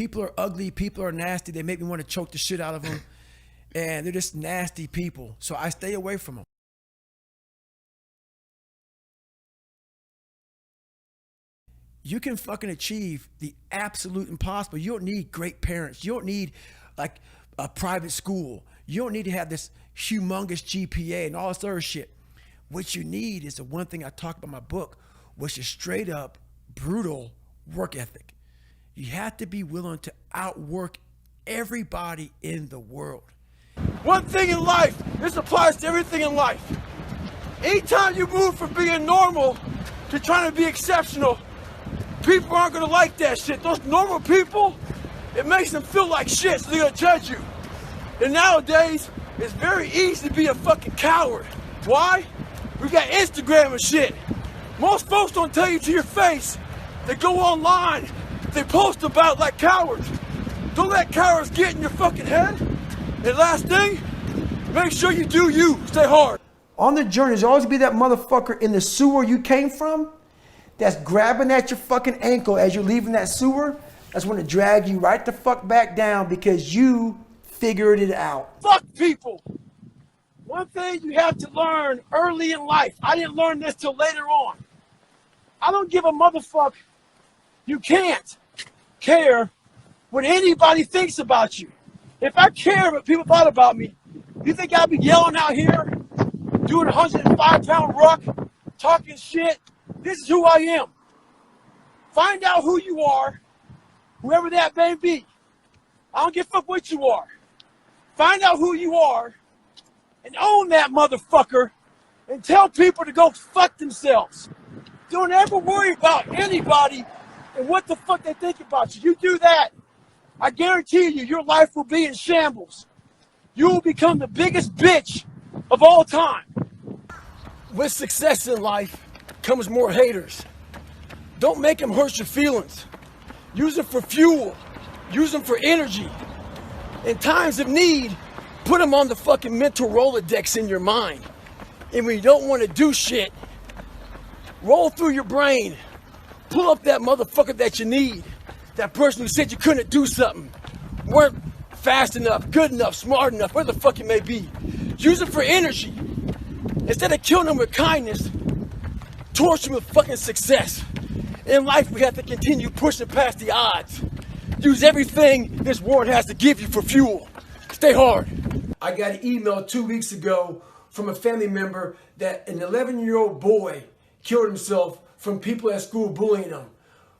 People are ugly. People are nasty. They make me want to choke the shit out of them. And they're just nasty people. So I stay away from them. You can fucking achieve the absolute impossible. You don't need great parents. You don't need like a private school. You don't need to have this humongous GPA and all this other shit. What you need is the one thing I talk about in my book, which is straight up brutal work ethic. You have to be willing to outwork everybody in the world. One thing in life, this applies to everything in life. Anytime you move from being normal to trying to be exceptional, people aren't gonna like that shit. Those normal people, it makes them feel like shit, so they're gonna judge you. And nowadays, it's very easy to be a fucking coward. Why? We got Instagram and shit. Most folks don't tell you to your face. They go online, they post about like cowards. Don't let cowards get in your fucking head. And last thing, make sure you do you. Stay hard. On the journey, there's always be that motherfucker in the sewer you came from that's grabbing at your fucking ankle as you're leaving that sewer. That's when to drag you right the fuck back down because you figured it out. Fuck people. One thing you have to learn early in life. I didn't learn this till later on. I don't give a motherfucker. You can't care what anybody thinks about you. If I cared what people thought about me, you think I'd be yelling out here, doing a 105-pound ruck, talking shit? This is who I am. Find out who you are, whoever that may be. I don't give a fuck what you are. Find out who you are and own that motherfucker and tell people to go fuck themselves. Don't ever worry about anybody and what the fuck they think about you. You do that, I guarantee you, your life will be in shambles. You will become the biggest bitch of all time. With success in life comes more haters. Don't make them hurt your feelings. Use them for fuel. Use them for energy. In times of need, put them on the fucking mental Rolodex in your mind. And when you don't want to do shit, roll through your brain. Pull up that motherfucker that you need. That person who said you couldn't do something. Weren't fast enough, good enough, smart enough, where the fuck it may be. Use it for energy. Instead of killing them with kindness, torture them with fucking success. In life, we have to continue pushing past the odds. Use everything this world has to give you for fuel. Stay hard. I got an email 2 weeks ago from a family member that an 11-year-old boy killed himself from people at school bullying him.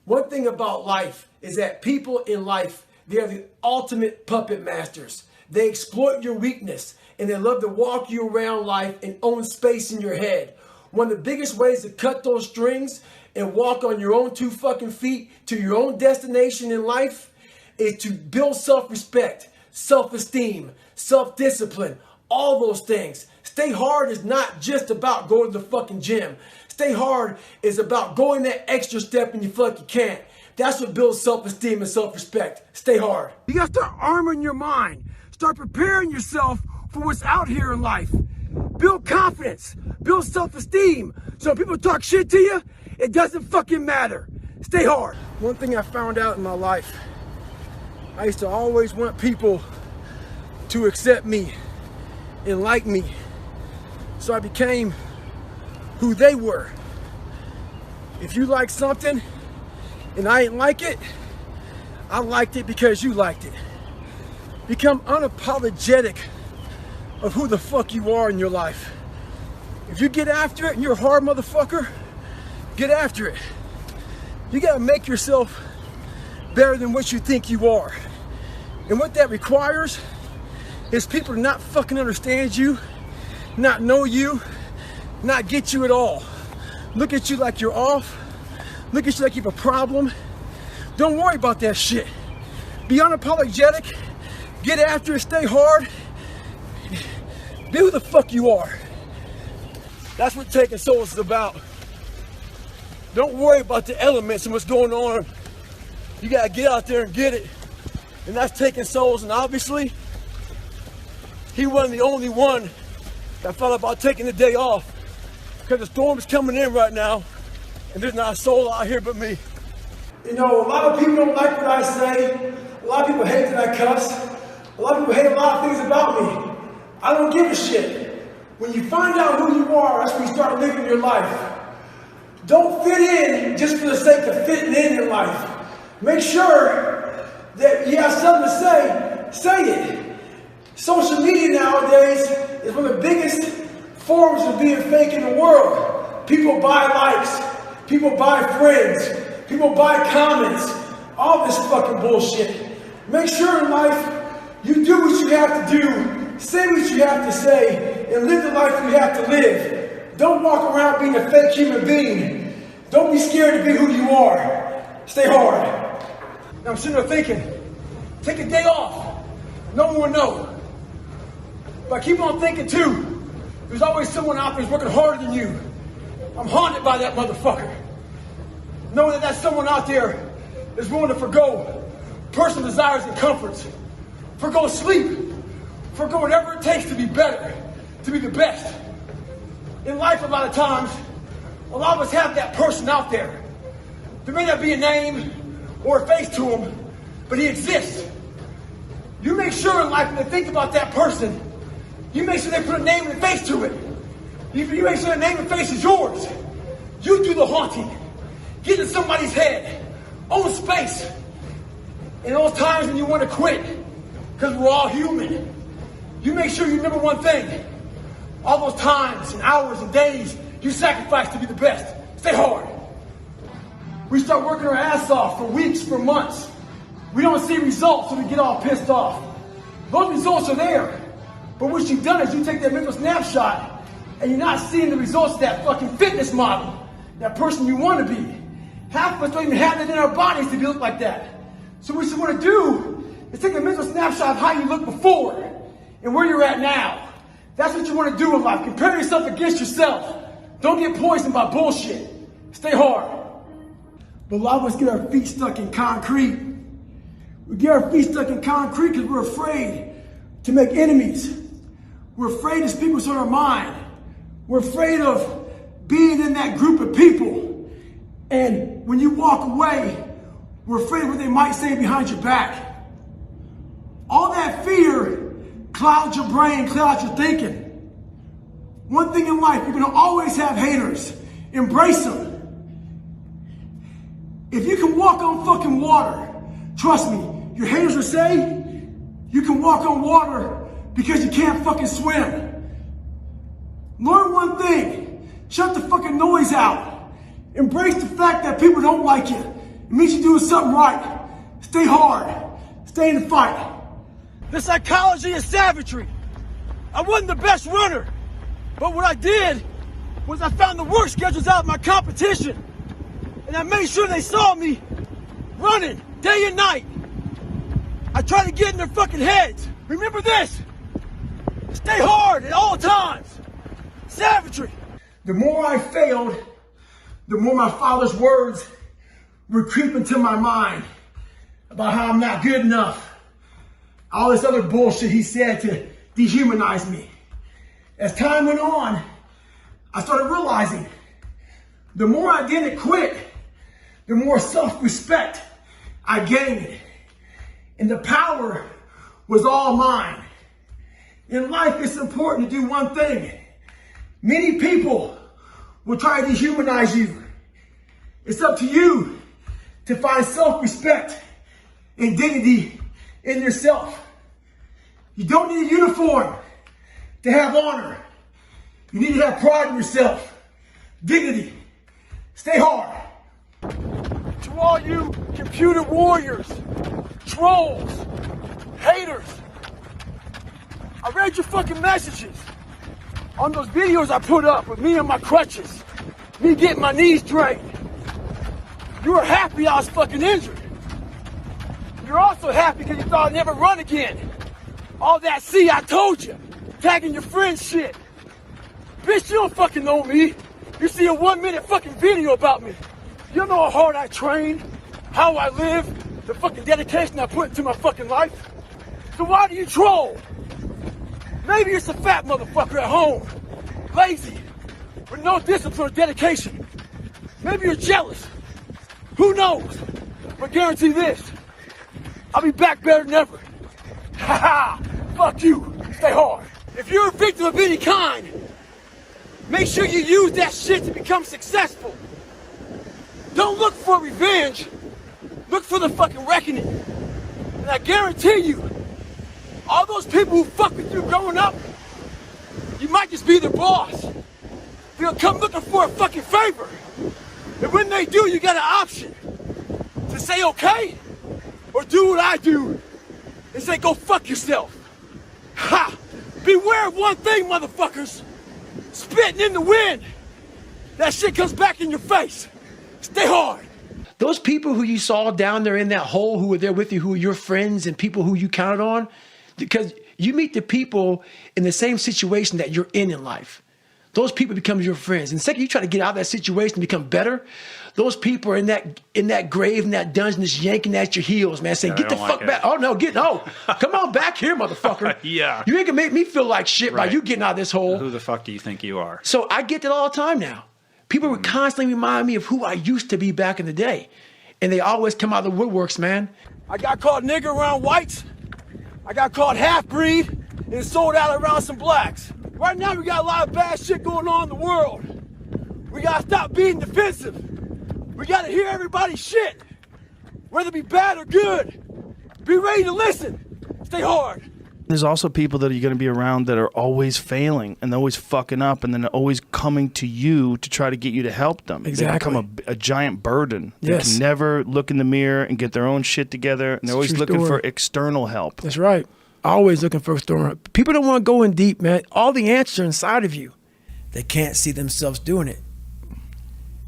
One thing about life is that people in life, they are the ultimate puppet masters. They exploit your weakness and they love to walk you around life and own space in your head. One of the biggest ways to cut those strings and walk on your own 2 fucking feet to your own destination in life is to build self-respect, self-esteem, self-discipline, all those things. Stay hard is not just about going to the fucking gym. Stay hard is about going that extra step and you feel like you can't. That's what builds self-esteem and self-respect. Stay hard. You gotta start arming your mind. Start preparing yourself for what's out here in life. Build confidence. Build self-esteem. So when people talk shit to you, it doesn't fucking matter. Stay hard. One thing I found out in my life, I used to always want people to accept me and like me. So I became who they were. If you like something and I ain't like it, I liked it because you liked it. Become unapologetic of who the fuck you are in your life. If you get after it and you're a hard motherfucker, get after it. You gotta make yourself better than what you think you are. And what that requires is people to not fucking understand you, not know you, not get you at all. Look at you like you're off. Look at you like you have a problem. Don't worry about that shit. Be unapologetic. Get after it. Stay hard. Be who the fuck you are. That's what taking souls is about. Don't worry about the elements and what's going on. You gotta get out there and get it. And that's taking souls. And obviously, he wasn't the only one that thought about taking the day off. Because the storm is coming in right now, and there's not a soul out here but me. You know, a lot of people don't like what I say. A lot of people hate that I cuss. A lot of people hate a lot of things about me. I don't give a shit. When you find out who you are, that's when you start living your life. Don't fit in just for the sake of fitting in life. Make sure that you have something to say it. Social media nowadays is one of the biggest forms of being fake in the world. People buy likes, people buy friends, people buy comments, all this fucking bullshit. Make sure in life you do what you have to do, say what you have to say, and live the life you have to live. Don't walk around being a fake human being. Don't be scared to be who you are. Stay hard. Now I'm sitting there thinking, take a day off. No one will know. But keep on thinking too. There's always someone out there who's working harder than you. I'm haunted by that motherfucker. Knowing that that someone out there is willing to forgo personal desires and comforts, forgo sleep, forgo whatever it takes to be better, to be the best. In life, a lot of times, a lot of us have that person out there. There may not be a name or a face to him, but he exists. You make sure in life when they think about that person, you make sure they put a name and a face to it. You make sure the name and face is yours. You do the haunting. Get in somebody's head. Own space. In those times when you want to quit, because we're all human, you make sure you remember one thing. All those times and hours and days you sacrifice to be the best. Stay hard. We start working our ass off for weeks, for months. We don't see results, so we get all pissed off. Those results are there. But what you've done is you take that mental snapshot and you're not seeing the results of that fucking fitness model, that person you want to be. Half of us don't even have it in our bodies to look like that. So what you want to do is take a mental snapshot of how you looked before and where you're at now. That's what you want to do in life. Compare yourself against yourself. Don't get poisoned by bullshit. Stay hard. But a lot of us get our feet stuck in concrete. We get our feet stuck in concrete because we're afraid to make enemies. We're afraid to speak what's on our mind. We're afraid of being in that group of people. And when you walk away, we're afraid of what they might say behind your back. All that fear clouds your brain, clouds your thinking. One thing in life, you're going to always have haters. Embrace them. If you can walk on fucking water, trust me, your haters will say you can walk on water because you can't fucking swim. Learn one thing. Shut the fucking noise out. Embrace the fact that people don't like you. It means you're doing something right. Stay hard. Stay in the fight. The psychology of savagery. I wasn't the best runner, but what I did was I found the work schedules out of my competition, and I made sure they saw me running day and night. I tried to get in their fucking heads. Remember this. Stay hard at all times. Savagery. The more I failed, the more my father's words would creep into my mind about how I'm not good enough. All this other bullshit he said to dehumanize me. As time went on, I started realizing the more I didn't quit, the more self-respect I gained. And the power was all mine. In life, it's important to do one thing. Many people will try to dehumanize you. It's up to you to find self-respect and dignity in yourself. You don't need a uniform to have honor. You need to have pride in yourself. Dignity. Stay hard. To all you computer warriors, trolls, haters, I read your fucking messages on those videos I put up with me on my crutches, me getting my knees drained. You were happy I was fucking injured. You're also happy because you thought I'd never run again. All that, see, I told you. Tagging your friends shit. Bitch, you don't fucking know me. You see a 1 minute fucking video about me. You don't know how hard I train, how I live, the fucking dedication I put into my fucking life. So why do you troll? Maybe you're some fat motherfucker at home, lazy, with no discipline or dedication. Maybe you're jealous. Who knows? But guarantee this, I'll be back better than ever. Ha ha! Fuck you. Stay hard. If you're a victim of any kind, make sure you use that shit to become successful. Don't look for revenge. Look for the fucking reckoning. And I guarantee you, all those people who fuck with you growing up, you might just be their boss. They'll come looking for a fucking favor. And when they do, you got an option to say okay, or do what I do and say go fuck yourself. Ha! Beware of one thing, motherfuckers. Spitting in the wind. That shit comes back in your face. Stay hard. Those people who you saw down there in that hole who were there with you, who are your friends and people who you counted on, because you meet the people in the same situation that you're in life. Those people become your friends. And the second you try to get out of that situation and become better, those people are in that grave, in that dungeon, just yanking at your heels, man, saying, get the fuck back. Oh, no, come on back here, motherfucker. Yeah. You ain't gonna make me feel like shit by you getting out of this hole. Who the fuck do you think you are? So I get that all the time now. People would constantly remind me of who I used to be back in the day. And they always come out of the woodworks, man. I got caught nigger around whites. I got caught half-breed and sold out around some blacks. Right now we got a lot of bad shit going on in the world. We gotta stop being defensive. We gotta hear everybody's shit. Whether it be bad or good. Be ready to listen. Stay hard. There's also people that you're going to be around that are always failing and they're always fucking up and then they're always coming to you to try to get you to help them. Exactly. They become a giant burden. Yes. They can never look in the mirror and get their own shit together. And they're always looking for external help. That's right. Always looking for external help. People don't want to go in deep, man. All the answers are inside of you. They can't see themselves doing it.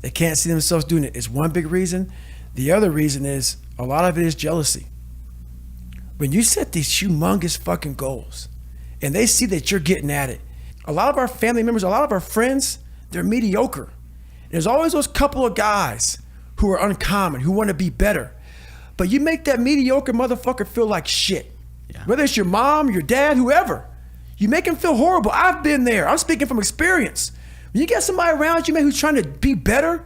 They can't see themselves doing it. It's one big reason. The other reason is a lot of it is jealousy. When you set these humongous fucking goals and they see that you're getting at it, a lot of our family members, a lot of our friends, they're mediocre. There's always those couple of guys who are uncommon, who want to be better. But you make that mediocre motherfucker feel like shit. Yeah. Whether it's your mom, your dad, whoever. You make him feel horrible. I've been there. I'm speaking from experience. When you get somebody around you, man, who's trying to be better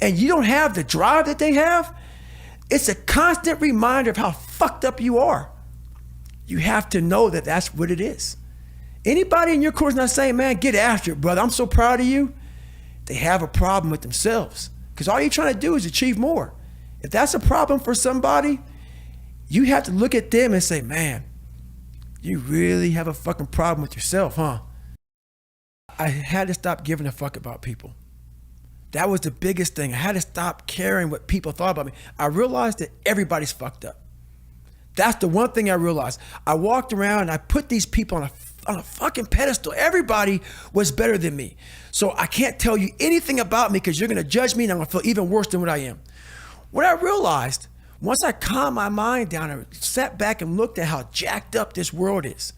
and you don't have the drive that they have, it's a constant reminder of how fucked up you are. You have to know that that's what it is. Anybody in your course not saying, man, get after it, brother. I'm so proud of you. They have a problem with themselves because all you're trying to do is achieve more. If that's a problem for somebody, you have to look at them and say, man, you really have a fucking problem with yourself, huh? I had to stop giving a fuck about people. That was the biggest thing. I had to stop caring what people thought about me. I realized that everybody's fucked up. That's the one thing I realized. I walked around and I put these people on a fucking pedestal. Everybody was better than me. So I can't tell you anything about me because you're gonna judge me and I'm gonna feel even worse than what I am. What I realized, once I calmed my mind down and sat back and looked at how jacked up this world is,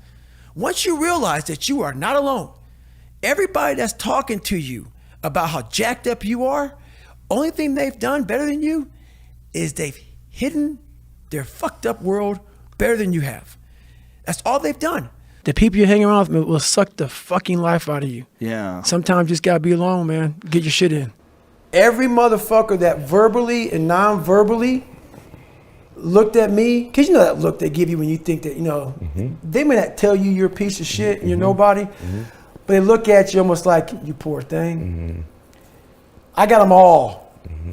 once you realize that you are not alone, everybody that's talking to you about how jacked up you are, only thing they've done better than you is they've hidden their fucked up world better than you have. That's all they've done. The people you're hanging around with will suck the fucking life out of you. Yeah. Sometimes you just gotta be alone, man. Get your shit in. Every motherfucker that verbally and non-verbally looked at me, cause you know that look they give you when you think that, you know, they may not tell you you're a piece of shit and you're nobody, but they look at you almost like, you poor thing. I got them all.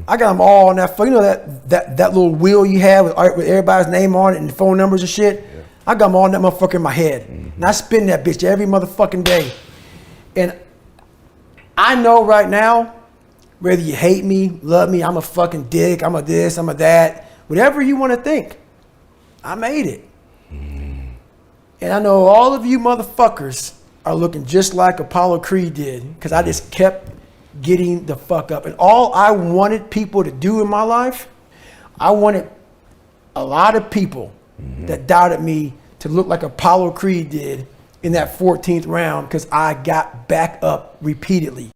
I got them all on that, you know that little wheel you have with everybody's name on it and the phone numbers and shit? Yeah. I got them all in that motherfucker in my head. And I spin that bitch every motherfucking day. And I know right now, whether you hate me, love me, I'm a fucking dick, I'm a this, I'm a that, whatever you want to think, I made it. And I know all of you motherfuckers are looking just like Apollo Creed did because I just kept getting the fuck up. And all I wanted people to do in my life, I wanted a lot of people that doubted me to look like Apollo Creed did in that 14th round because I got back up repeatedly.